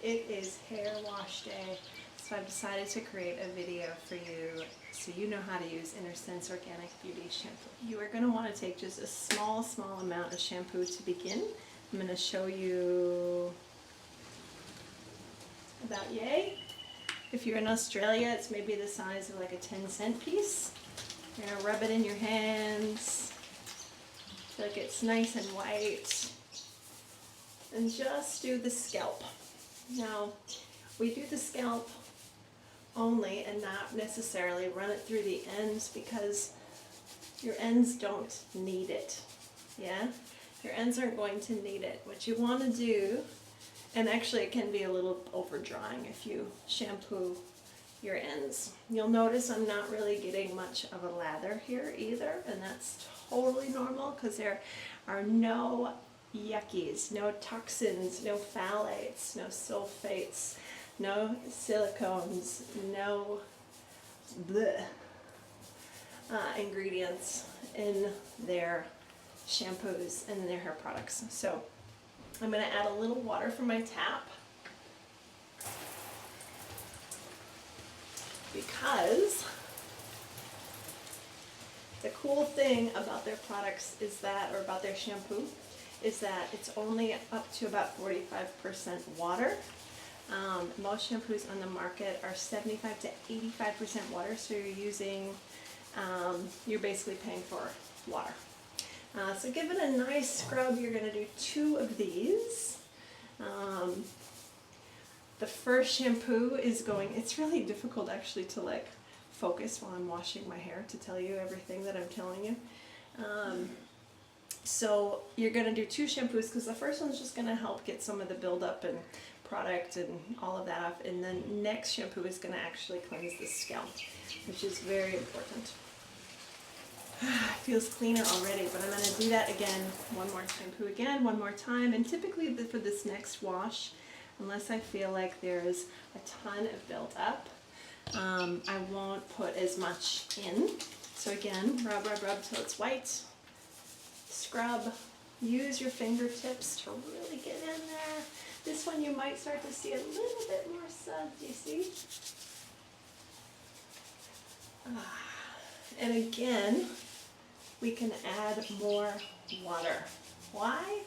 It is hair wash day, so I've decided to create a video for you so you know how to use Innersense Organic Beauty Shampoo. You are going to want to take just a small amount of shampoo to begin. I'm going to show you about yay. If you're in Australia, it's maybe the size of like a 10-cent piece. You're going to rub it in your hands so it gets nice and white. And just do the scalp. Now, we do the scalp only and not necessarily run it through the ends because your ends don't need it. Yeah? Your ends aren't going to need it. What you want to do, and actually it can be a little over drying if you shampoo your ends. You'll notice I'm not really getting much of a lather here either, and that's totally normal because there are no yuckies, no toxins, no phthalates, no sulfates, no silicones, no bleh, ingredients in their shampoos and their hair products. So I'm going to add a little water from my tap because the cool thing about their products is that, or about their shampoo, is that it's only up to about 45% water. Most shampoos on the market are 75 to 85% water, so you're basically paying for water. So give it a nice scrub. You're going to do 2 of these. The first shampoo is it's really difficult actually to like focus while I'm washing my hair to tell you everything that I'm telling you. So you're going to do 2 shampoos because the first one's just going to help get some of the buildup and product and all of that off, and then next shampoo is going to actually cleanse the scalp, which is very important. Feels cleaner already, but I'm going to do that again, one more time, and typically for this next wash, unless I feel like there's a ton of buildup, I won't put as much in. So again, rub till it's white. Scrub. Use your fingertips to really get in there. This one you might start to see a little bit more suds, you see? And again, we can add more water. Why?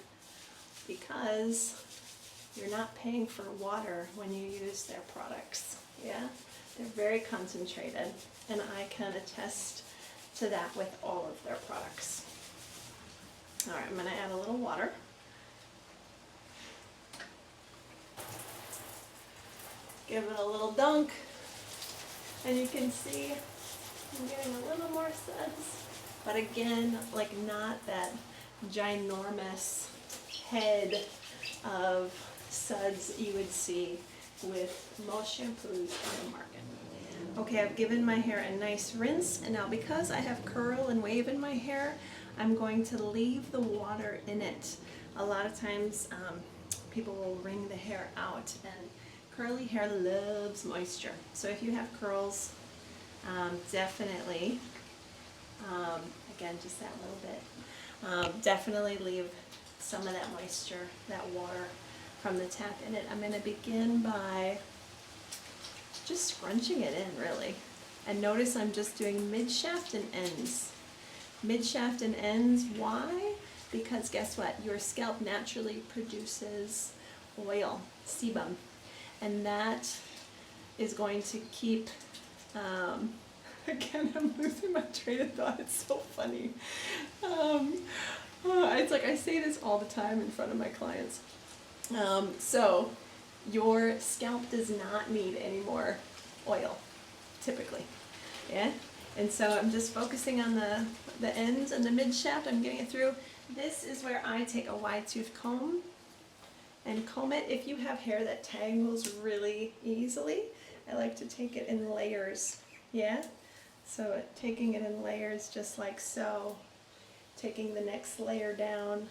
Because you're not paying for water when you use their products. Yeah? They're very concentrated, and I can attest to that with all of their products. All right, I'm going to add a little water. Give it a little dunk, and you can see I'm getting a little more suds, but again, like not that ginormous head of suds you would see with most shampoos on the market. Okay, I've given my hair a nice rinse, and now because I have curl and wave in my hair, I'm going to leave the water in it. A lot of times people will wring the hair out, and curly hair loves moisture. So if you have curls, definitely, again, just that little bit, definitely leave some of that moisture, that water from the tap in it. I'm going to begin by just scrunching it in, really. And notice I'm just doing mid-shaft and ends. Mid-shaft and ends, why? Because guess what? Your scalp naturally produces oil, sebum. And that is going to keep, again, I'm losing my train of thought. It's so funny. It's like I say this all the time in front of my clients. So your scalp does not need any more oil, typically. Yeah? And so I'm just focusing on the ends and the mid shaft. I'm getting it through. This is where I take a wide tooth comb and comb it. If you have hair that tangles really easily, I like to take it in layers. Yeah? So taking it in layers just like so. Taking the next layer down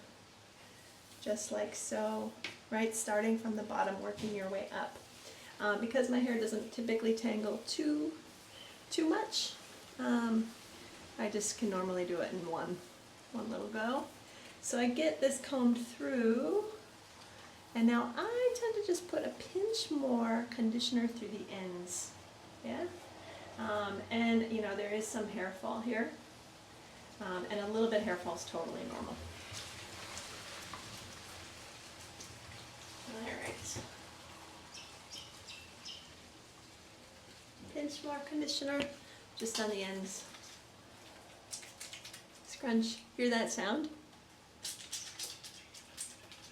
just like so. Right? Starting from the bottom, working your way up. Because my hair doesn't typically tangle too much, I just can normally do it in one little go. So I get this combed through, and now I tend to just put a pinch more conditioner through the ends. Yeah? And you know, there is some hair fall here. And a little bit of hair fall is totally normal. Alright. Pinch more conditioner just on the ends. Scrunch. Hear that sound?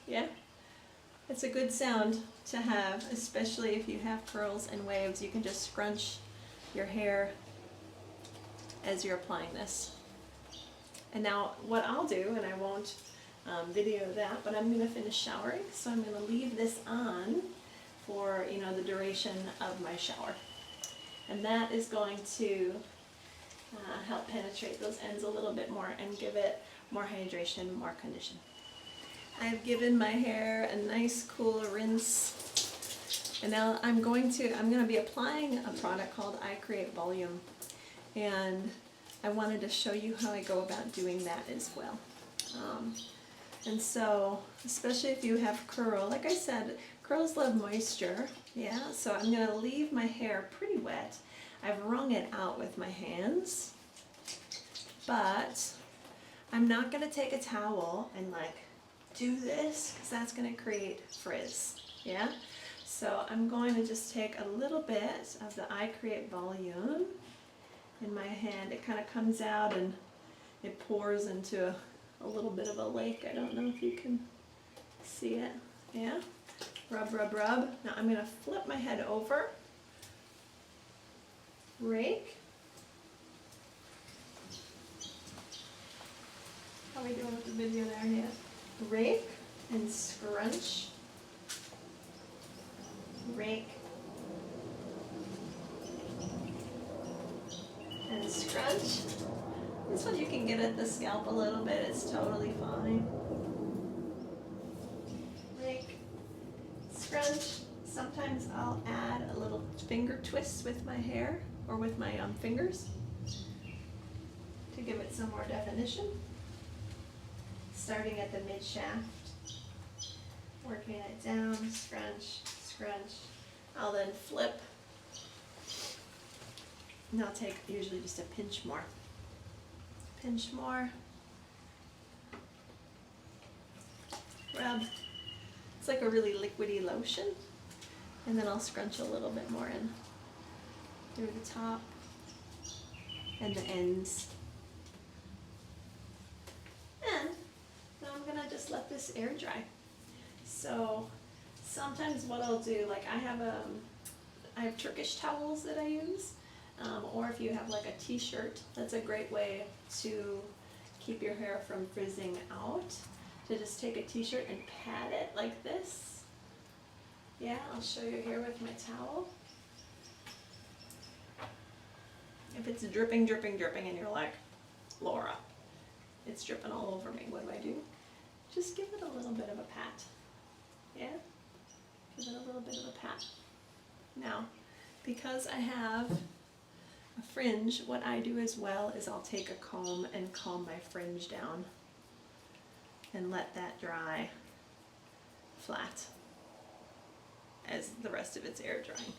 Yeah? It's a good sound to have, especially if you have curls and waves. You can just scrunch your hair as you're applying this. And now what I'll do, and I won't video that, but I'm going to finish showering, so I'm going to leave this on for, you know, the duration of my shower. And that is going to help penetrate those ends a little bit more and give it more hydration, more condition. I've given my hair a nice cool rinse, and now I'm going to be applying a product called I Create Volume, and I wanted to show you how I go about doing that as well. And so, especially if you have curl, like I said, curls love moisture, yeah, so I'm going to leave my hair pretty wet. I've wrung it out with my hands, but I'm not going to take a towel and like do this, because that's going to create frizz, yeah? So I'm going to just take a little bit of the I Create Volume in my hand. It kind of comes out and it pours into a little bit of a lake. I don't know if you can see it. Yeah? Rub, rub, rub. Now I'm going to flip my head over. Rake. How are we doing with the video there? Yeah. Rake and scrunch. Rake and scrunch. This one you can get at the scalp a little bit, it's totally fine. Rake, scrunch. Sometimes I'll add a little finger twist with my hair or with my fingers to give it some more definition. Starting at the mid shaft, working it down, scrunch, scrunch. I'll then flip. And I'll take usually just a pinch more. Pinch more. Rub. It's like a really liquidy lotion. And then I'll scrunch a little bit more in through the top and the ends. And now I'm gonna just let this air dry. So sometimes what I'll do, like I have Turkish towels that I use. Or if you have like a t-shirt, that's a great way to keep your hair from frizzing out. To just take a t-shirt and pat it like this. Yeah, I'll show you here with my towel. If it's dripping, dripping, dripping, and you're like, Laura, it's dripping all over me, what do? Just give it a little bit of a pat. Yeah? Give it a little bit of a pat. Now, because I have a fringe, what I do as well is I'll take a comb and comb my fringe down and let that dry flat as the rest of it's air drying.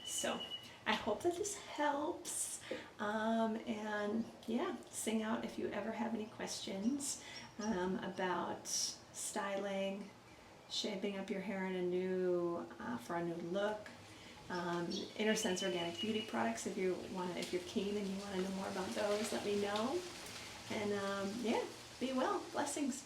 So I hope that this helps, and yeah, sing out if you ever have any questions about styling, shaping up your hair in a new for a new look. Innersense Organic Beauty products, if you're keen and you want to know more about those, let me know. And yeah, be well. Blessings.